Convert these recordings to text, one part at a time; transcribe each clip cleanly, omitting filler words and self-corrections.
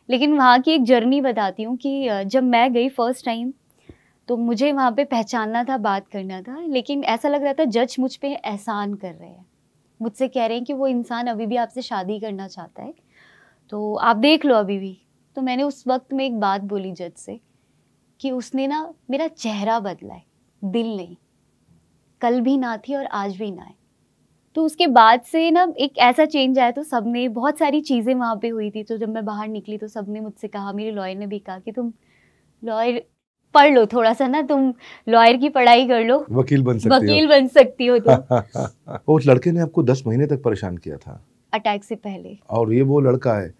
लेकिन वहाँ की एक जर्नी बताती हूँ कि जब मैं गई फर्स्ट टाइम तो मुझे वहाँ पे पहचानना था, बात करना था, लेकिन ऐसा लग रहा था जज मुझ पे एहसान कर रहे हैं, मुझसे कह रहे हैं कि वो इंसान अभी भी आपसे शादी करना चाहता है, तो आप देख लो अभी भी। तो मैंने उस वक्त में एक बात बोली जज से कि उसने ना मेरा चेहरा बदला है, दिल नहीं। कल भी ना थी और आज भी ना है। तो उसके बाद से ना एक ऐसा चेंज आया, तो सबने, बहुत सारी चीज़ें वहाँ पे हुई थी, तो जब मैं बाहर निकली तो सबने मुझसे कहा, मेरे लॉयर ने भी कहा कि तुम लॉयर पढ़ लो थोड़ा सा ना, तुम लॉयर की पढ़ाई कर लो, वकील बन सकती हो, वकील बन सकती हो तुम। उस लड़के ने आपको 10 महीने तक परेशान किया था अटैक से पहले। और ये वो लड़का है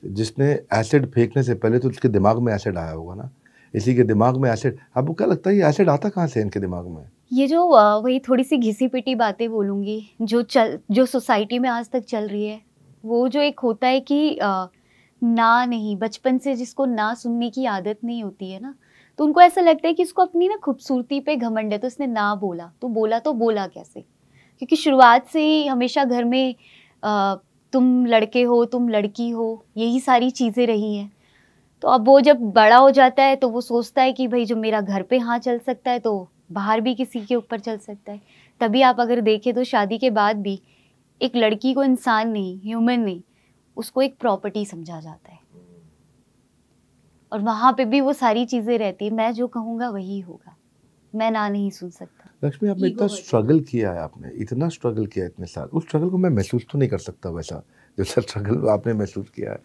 जिसने एसिड फेंकने से पहले तो उसके दिमाग में एसिड आया होगा ना, इसी के दिमाग में एसिड। आपको क्या लगता है ये एसिड आता कहाँ से इनके दिमाग में? ये जो वही थोड़ी सी घिसी पिटी बातें बोलूँगी, जो सोसाइटी में आज तक चल रही है, वो जो एक होता है कि ना नहीं, बचपन से जिसको ना सुनने की आदत नहीं होती है ना, तो उनको ऐसा लगता है कि इसको अपनी ना खूबसूरती पे घमंड है, तो इसने ना बोला तो बोला कैसे? क्योंकि शुरुआत से ही हमेशा घर में तुम लड़के हो, तुम लड़की हो, यही सारी चीज़ें रही हैं। तो अब वो जब बड़ा हो जाता है तो वो सोचता है कि भाई जो मेरा घर पे हाँ चल सकता है तो बाहर भी किसी के ऊपर चल सकता है। तभी आप अगर देखें तो शादी के बाद भी एक लड़की को इंसान नहीं, ह्यूमन नहीं, उसको एक प्रॉपर्टी समझा जाता है, और वहाँ पे भी वो सारी चीज़ें रहती है, मैं जो कहूँगा वही होगा, मैं ना नहीं सुन सकता। लक्ष्मी, आपने इतना स्ट्रगल किया है, आपने इतना स्ट्रगल किया है इतने साल, उस स्ट्रगल को मैं महसूस तो नहीं कर सकता वैसा जैसा स्ट्रगल आपने महसूस किया है।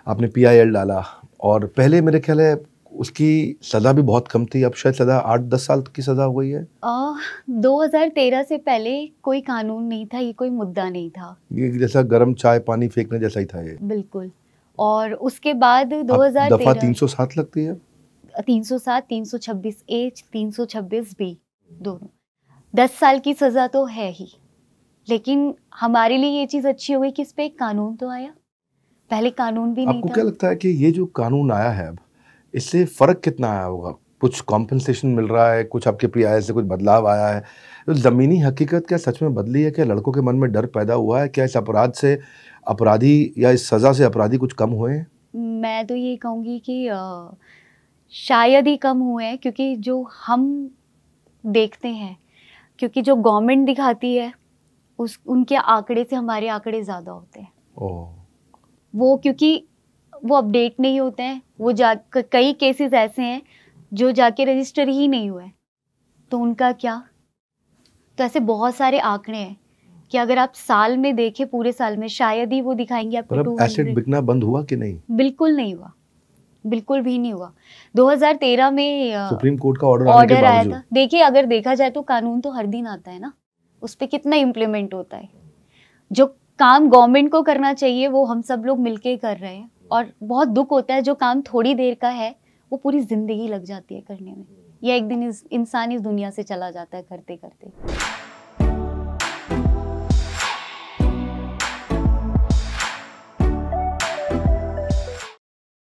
आपने PIL डाला और पहले मेरे ख्याल है उसकी सज़ा भी बहुत कम थी, अब शायद सज़ा 8-10 साल की सज़ा हो गई है। 2013 से पहले कोई कानून नहीं था, ये कोई मुद्दा नहीं था, ये जैसा गर्म चाय पानी फेंकने जैसा ही था ये। बिल्कुल। और उसके बाद दफ़ा 2013 307 लगती है, 307, 326A, 326B, दोनों 10 साल की सजा तो है ही, लेकिन हमारे लिए ये चीज़ अच्छी हो गई कि इस पे एक कानून तो आया, पहले कानून भी नहीं आपको था। क्या लगता है कि ये जो कानून आया है अब, इससे फ़र्क कितना आया होगा? कुछ कॉम्पेंसेशन मिल रहा है, कुछ आपके PIL से कुछ बदलाव आया है? तो ज़मीनी हकीकत क्या सच में बदली है? क्या लड़कों के मन में डर पैदा हुआ है? क्या इस अपराध से अपराधी या इस सज़ा से अपराधी कुछ कम हुए हैं? मैं तो ये कहूँगी कि शायद ही कम हुए हैं, क्योंकि जो हम देखते हैं, क्योंकि जो गवर्नमेंट दिखाती है उनके आंकड़े से हमारे आंकड़े ज़्यादा होते हैं। ओह! वो क्योंकि वो अपडेट नहीं होते हैं, वो कई केसेस ऐसे हैं जो जाके रजिस्टर ही नहीं हुए, तो उनका क्या? तो ऐसे बहुत सारे आंकड़े हैं कि अगर आप साल में देखें, पूरे साल में शायद ही वो दिखाएंगे आपको मतलब एसिड 200। बिकना बंद हुआ कि नहीं? बिल्कुल नहीं हुआ, बिल्कुल भी नहीं हुआ। 2013 में सुप्रीम कोर्ट का ऑर्डर आने के ऑर्डर आया बावजूद? था। देखिए, अगर देखा जाए तो कानून तो हर दिन आता है ना, उस पे कितना इम्प्लीमेंट होता है। जो काम गवर्नमेंट को करना चाहिए वो हम सब लोग मिलके कर रहे हैं, और बहुत दुख होता है जो काम थोड़ी देर का है वो पूरी जिंदगी लग जाती है करने में, या एक दिन इंसान इस दुनिया से चला जाता है करते करते।